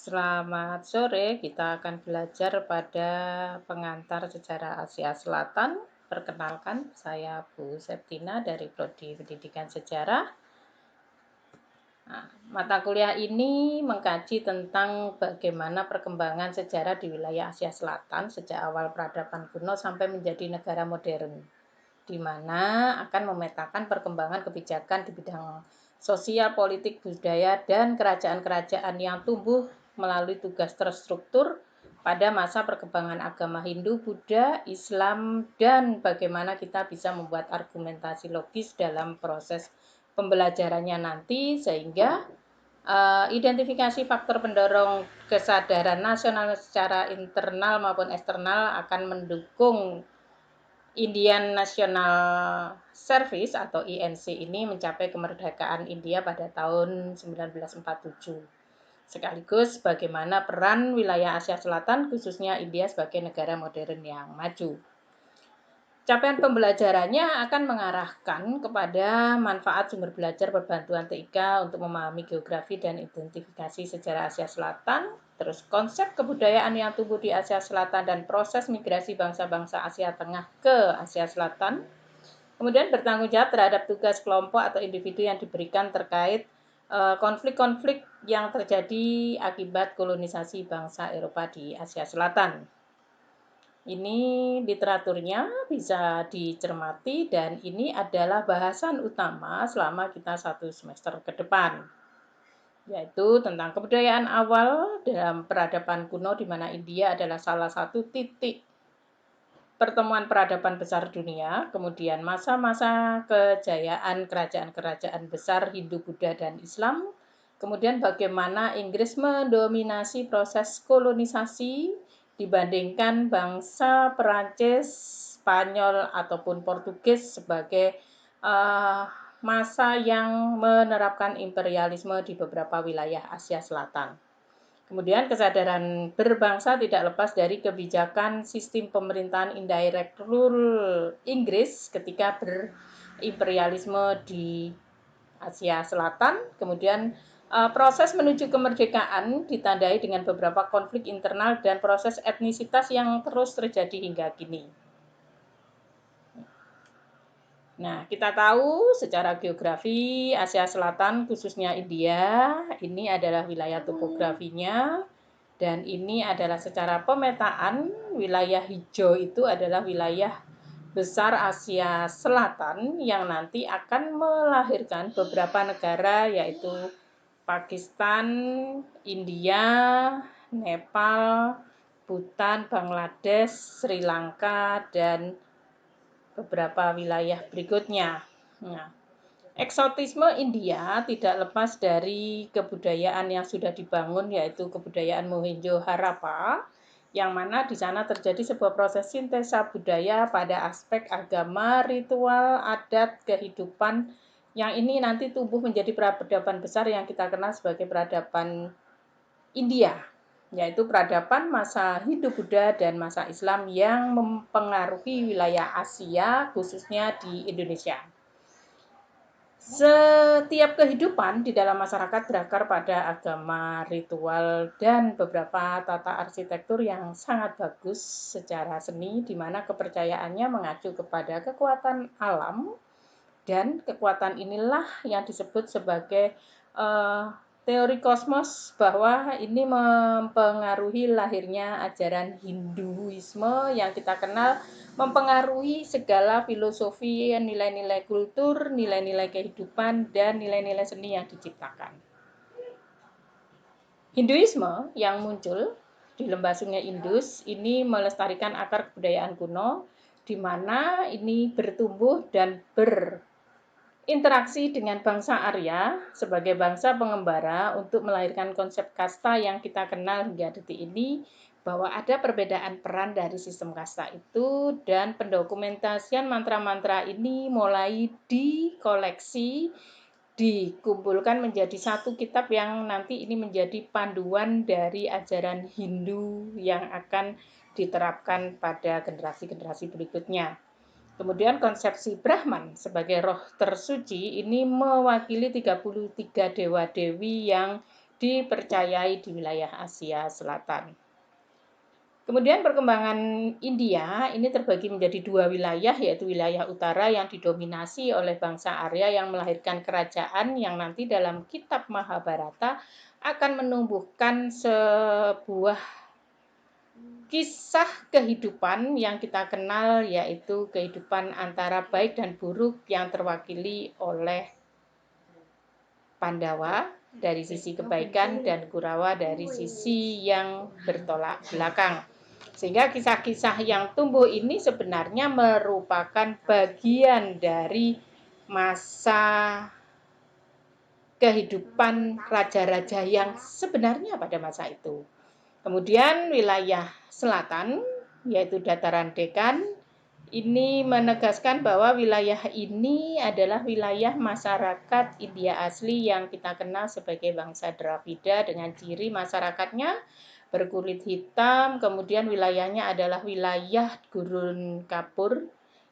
Selamat sore, kita akan belajar pada pengantar sejarah Asia Selatan. Perkenalkan, saya Bu Septina dari Prodi Pendidikan Sejarah. Nah, mata kuliah ini mengkaji tentang bagaimana perkembangan sejarah di wilayah Asia Selatan sejak awal peradaban kuno sampai menjadi negara modern, di mana akan memetakan perkembangan kebijakan di bidang sosial, politik, budaya, dan kerajaan-kerajaan yang tumbuh melalui tugas terstruktur pada masa perkembangan agama Hindu, Buddha, Islam, dan bagaimana kita bisa membuat argumentasi logis dalam proses pembelajarannya nanti sehingga identifikasi faktor pendorong kesadaran nasional secara internal maupun eksternal akan mendukung Indian National Service atau INC ini mencapai kemerdekaan India pada tahun 1947. Sekaligus bagaimana peran wilayah Asia Selatan khususnya India sebagai negara modern yang maju. Capaian pembelajarannya akan mengarahkan kepada manfaat sumber belajar berbantuan TIK untuk memahami geografi dan identifikasi sejarah Asia Selatan, terus konsep kebudayaan yang tumbuh di Asia Selatan dan proses migrasi bangsa-bangsa Asia Tengah ke Asia Selatan, kemudian bertanggung jawab terhadap tugas kelompok atau individu yang diberikan terkait konflik-konflik yang terjadi akibat kolonisasi bangsa Eropa di Asia Selatan. Ini literaturnya bisa dicermati dan ini adalah bahasan utama selama kita 1 semester ke depan, yaitu tentang kebudayaan awal dalam peradaban kuno di mana India adalah salah satu titik pertemuan peradaban besar dunia, kemudian masa-masa kejayaan kerajaan-kerajaan besar Hindu, Buddha, dan Islam, kemudian bagaimana Inggris mendominasi proses kolonisasi dibandingkan bangsa Perancis, Spanyol, ataupun Portugis sebagai masa yang menerapkan imperialisme di beberapa wilayah Asia Selatan. Kemudian kesadaran berbangsa tidak lepas dari kebijakan sistem pemerintahan indirect rule Inggris ketika berimperialisme di Asia Selatan. Kemudian proses menuju kemerdekaan ditandai dengan beberapa konflik internal dan proses etnisitas yang terus terjadi hingga kini. Nah, kita tahu secara geografi Asia Selatan khususnya India, ini adalah wilayah topografinya dan ini adalah secara pemetaan wilayah hijau itu adalah wilayah besar Asia Selatan yang nanti akan melahirkan beberapa negara yaitu Pakistan, India, Nepal, Bhutan, Bangladesh, Sri Lanka, dan beberapa wilayah berikutnya. Nah, eksotisme India tidak lepas dari kebudayaan yang sudah dibangun yaitu kebudayaan Mohenjo-Harappa yang mana di sana terjadi sebuah proses sintesa budaya pada aspek agama, ritual, adat, kehidupan yang ini nanti tumbuh menjadi peradaban besar yang kita kenal sebagai peradaban India, yaitu peradaban masa Hindu Buddha dan masa Islam yang mempengaruhi wilayah Asia khususnya di Indonesia. Setiap kehidupan di dalam masyarakat berakar pada agama, ritual, dan beberapa tata arsitektur yang sangat bagus secara seni, di mana kepercayaannya mengacu kepada kekuatan alam, dan kekuatan inilah yang disebut sebagai teori kosmos, bahwa ini mempengaruhi lahirnya ajaran Hinduisme yang kita kenal mempengaruhi segala filosofi, nilai-nilai kultur, nilai-nilai kehidupan, dan nilai-nilai seni yang diciptakan. Hinduisme yang muncul di lembah sungai Indus ini melestarikan akar kebudayaan kuno, di mana ini bertumbuh dan berinteraksi dengan bangsa Arya sebagai bangsa pengembara untuk melahirkan konsep kasta yang kita kenal hingga detik ini, bahwa ada perbedaan peran dari sistem kasta itu dan pendokumentasian mantra-mantra ini mulai dikoleksi, dikumpulkan menjadi satu kitab yang nanti ini menjadi panduan dari ajaran Hindu yang akan diterapkan pada generasi-generasi berikutnya. Kemudian konsepsi Brahman sebagai roh tersuci ini mewakili 33 dewa-dewi yang dipercayai di wilayah Asia Selatan. Kemudian perkembangan India ini terbagi menjadi dua wilayah, yaitu wilayah utara yang didominasi oleh bangsa Arya yang melahirkan kerajaan yang nanti dalam kitab Mahabharata akan menumbuhkan sebuah kisah kehidupan yang kita kenal, yaitu kehidupan antara baik dan buruk yang terwakili oleh Pandawa dari sisi kebaikan dan Kurawa dari sisi yang bertolak belakang. Sehingga kisah-kisah yang tumbuh ini sebenarnya merupakan bagian dari masa kehidupan raja-raja yang sebenarnya pada masa itu. Kemudian wilayah selatan, yaitu dataran Dekan, ini menegaskan bahwa wilayah ini adalah wilayah masyarakat India asli yang kita kenal sebagai bangsa Dravida dengan ciri masyarakatnya berkulit hitam, kemudian wilayahnya adalah wilayah gurun kapur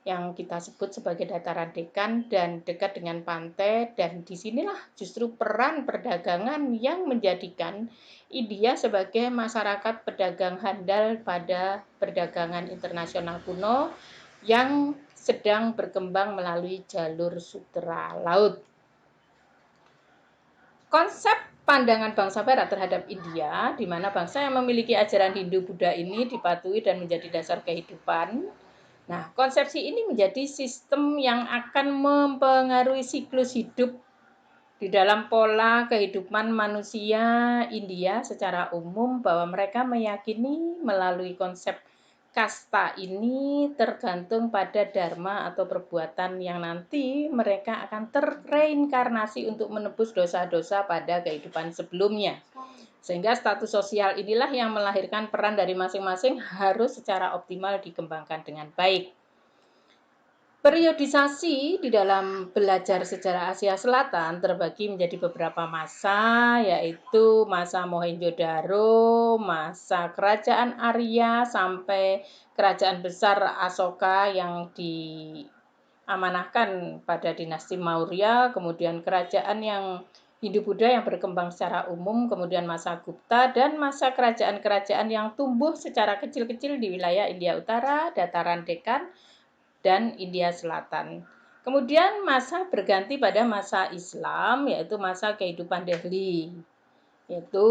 yang kita sebut sebagai dataran Dekan dan dekat dengan pantai, dan disinilah justru peran perdagangan yang menjadikan India sebagai masyarakat pedagang handal pada perdagangan internasional kuno yang sedang berkembang melalui jalur sutera laut. Konsep pandangan bangsa Barat terhadap India, di mana bangsa yang memiliki ajaran Hindu-Buddha ini dipatuhi dan menjadi dasar kehidupan. Nah, konsepsi ini menjadi sistem yang akan mempengaruhi siklus hidup di dalam pola kehidupan manusia India secara umum, bahwa mereka meyakini melalui konsep kasta ini tergantung pada dharma atau perbuatan yang nanti mereka akan terreinkarnasi untuk menebus dosa-dosa pada kehidupan sebelumnya. Sehingga status sosial inilah yang melahirkan peran dari masing-masing harus secara optimal dikembangkan dengan baik. Periodisasi di dalam belajar sejarah Asia Selatan terbagi menjadi beberapa masa, yaitu masa Mohenjo-daro, masa kerajaan Arya, sampai kerajaan besar Asoka yang diamanahkan pada dinasti Maurya, kemudian kerajaan yang Hindu-Buddha yang berkembang secara umum, kemudian masa Gupta, dan masa kerajaan-kerajaan yang tumbuh secara kecil-kecil di wilayah India Utara, dataran Dekan, dan India Selatan. Kemudian masa berganti pada masa Islam, yaitu masa kehidupan Delhi, yaitu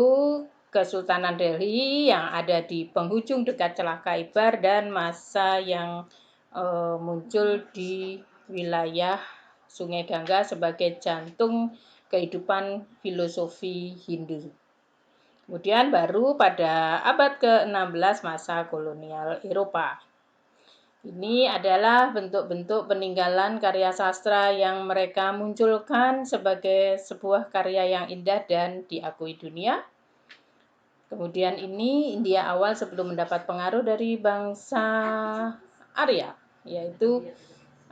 Kesultanan Delhi yang ada di penghujung dekat Celah Khyber, dan masa yang muncul di wilayah Sungai Gangga sebagai jantung kehidupan filosofi Hindu. Kemudian baru pada abad ke-16 masa kolonial Eropa. Ini adalah bentuk-bentuk peninggalan karya sastra yang mereka munculkan sebagai sebuah karya yang indah dan diakui dunia. Kemudian ini India awal sebelum mendapat pengaruh dari bangsa Arya, yaitu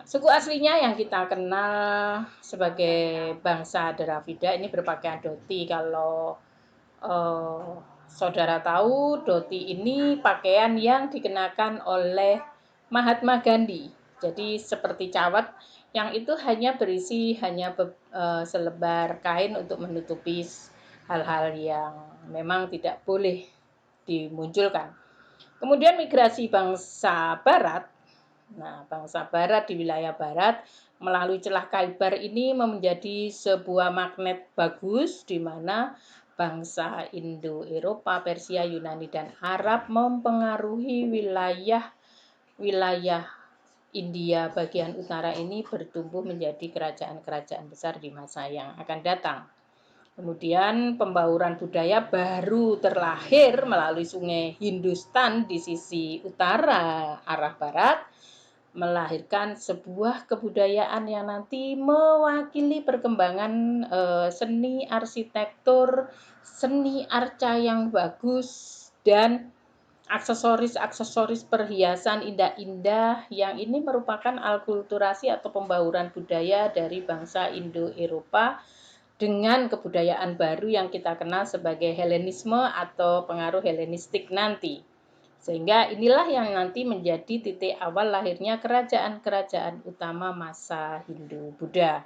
suku aslinya yang kita kenal sebagai bangsa Dravida ini berpakaian dhoti. Kalau saudara tahu, dhoti ini pakaian yang dikenakan oleh Mahatma Gandhi. Jadi seperti cawat yang itu hanya berisi selebar kain untuk menutupi hal-hal yang memang tidak boleh dimunculkan. Kemudian migrasi bangsa Barat. Nah, bangsa Barat di wilayah Barat melalui Celah Khyber ini menjadi sebuah magnet bagus, di mana bangsa Indo-Eropa, Persia, Yunani, dan Arab mempengaruhi wilayah India bagian utara ini bertumbuh menjadi kerajaan-kerajaan besar di masa yang akan datang. Kemudian pembauran budaya baru terlahir melalui sungai Hindustan di sisi utara arah barat, melahirkan sebuah kebudayaan yang nanti mewakili perkembangan seni arsitektur, seni arca yang bagus, dan aksesoris-aksesoris perhiasan indah-indah yang ini merupakan alkulturasi atau pembauran budaya dari bangsa Indo-Eropa dengan kebudayaan baru yang kita kenal sebagai Helenisme atau pengaruh Helenistik nanti. Sehingga inilah yang nanti menjadi titik awal lahirnya kerajaan-kerajaan utama masa Hindu-Buddha.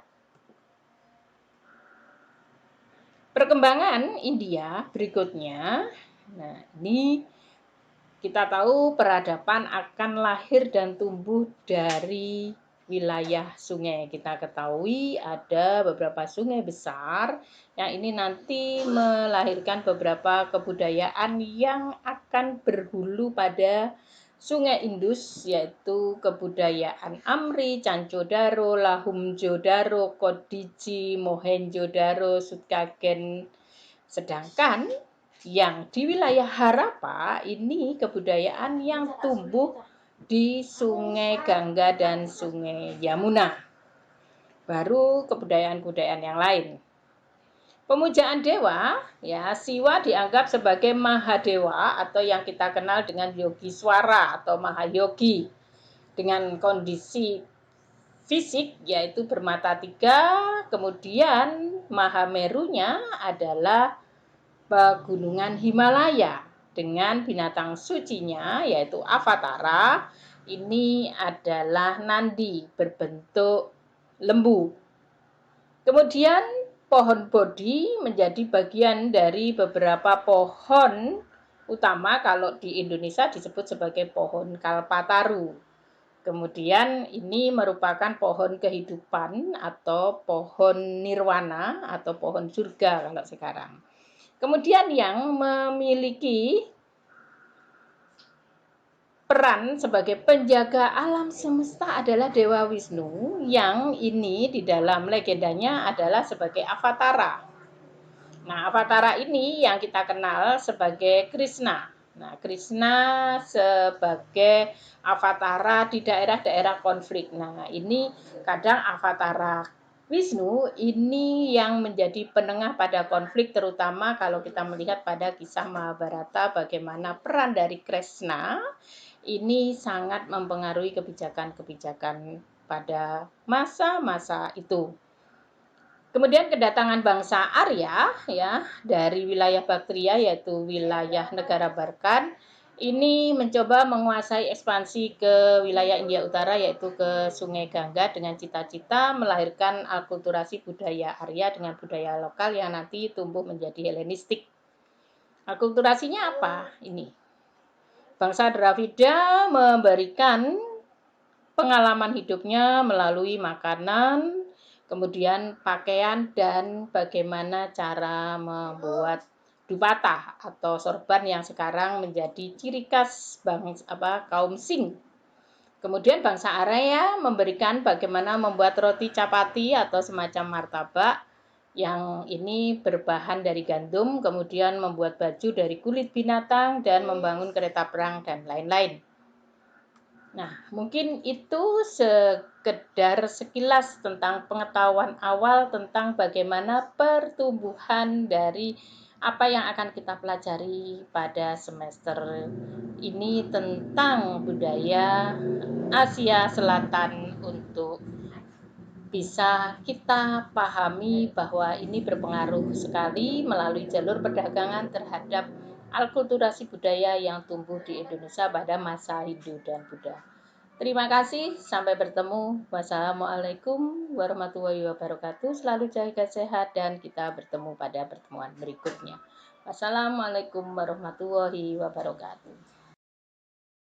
Perkembangan India berikutnya. Nah, ini kita tahu peradaban akan lahir dan tumbuh dari wilayah sungai. Kita ketahui ada beberapa sungai besar yang ini nanti melahirkan beberapa kebudayaan yang akan berhulu pada Sungai Indus, yaitu kebudayaan Amri, Cancodaro, Lahumjodaro, Kodiji, Mohenjo-daro, Sutkagen. Sedangkan yang di wilayah Harappa ini kebudayaan yang tumbuh di Sungai Gangga dan Sungai Yamuna. Baru kebudayaan-kebudayaan yang lain. Pemujaan dewa, ya, Siwa dianggap sebagai Mahadewa atau yang kita kenal dengan Yogi Swara atau Mahayogi dengan kondisi fisik yaitu bermata 3, kemudian Mahamerunya adalah Pegunungan Himalaya dengan binatang sucinya yaitu Avatara. Ini adalah Nandi berbentuk lembu. Kemudian pohon Bodhi menjadi bagian dari beberapa pohon utama kalau di Indonesia disebut sebagai pohon Kalpataru. Kemudian ini merupakan pohon kehidupan atau pohon nirwana atau pohon surga kalau sekarang. Kemudian yang memiliki peran sebagai penjaga alam semesta adalah Dewa Wisnu yang ini di dalam legendanya adalah sebagai Avatara. Nah, Avatara ini yang kita kenal sebagai Krishna. Nah, Krishna sebagai Avatara di daerah-daerah konflik. Nah, ini kadang Avatara Wisnu ini yang menjadi penengah pada konflik, terutama kalau kita melihat pada kisah Mahabharata bagaimana peran dari Krishna ini sangat mempengaruhi kebijakan-kebijakan pada masa-masa itu. Kemudian kedatangan bangsa Arya ya dari wilayah Baktria yaitu wilayah negara Barkan ini mencoba menguasai ekspansi ke wilayah India Utara yaitu ke Sungai Gangga dengan cita-cita melahirkan akulturasi budaya Arya dengan budaya lokal yang nanti tumbuh menjadi Helenistik. Akulturasinya apa? Ini. Bangsa Dravida memberikan pengalaman hidupnya melalui makanan, kemudian pakaian dan bagaimana cara membuat dupata atau sorban yang sekarang menjadi ciri khas kaum Sing. Kemudian bangsa Arya memberikan bagaimana membuat roti capati atau semacam martabak yang ini berbahan dari gandum, kemudian membuat baju dari kulit binatang dan membangun kereta perang dan lain-lain. Nah, mungkin itu sekedar sekilas tentang pengetahuan awal tentang bagaimana pertumbuhan dari apa yang akan kita pelajari pada semester ini tentang budaya Asia Selatan untuk bisa kita pahami bahwa ini berpengaruh sekali melalui jalur perdagangan terhadap akulturasi budaya yang tumbuh di Indonesia pada masa Hindu dan Buddha. Terima kasih, sampai bertemu. Wassalamualaikum warahmatullahi wabarakatuh. Selalu jaga sehat dan kita bertemu pada pertemuan berikutnya. Wassalamualaikum warahmatullahi wabarakatuh.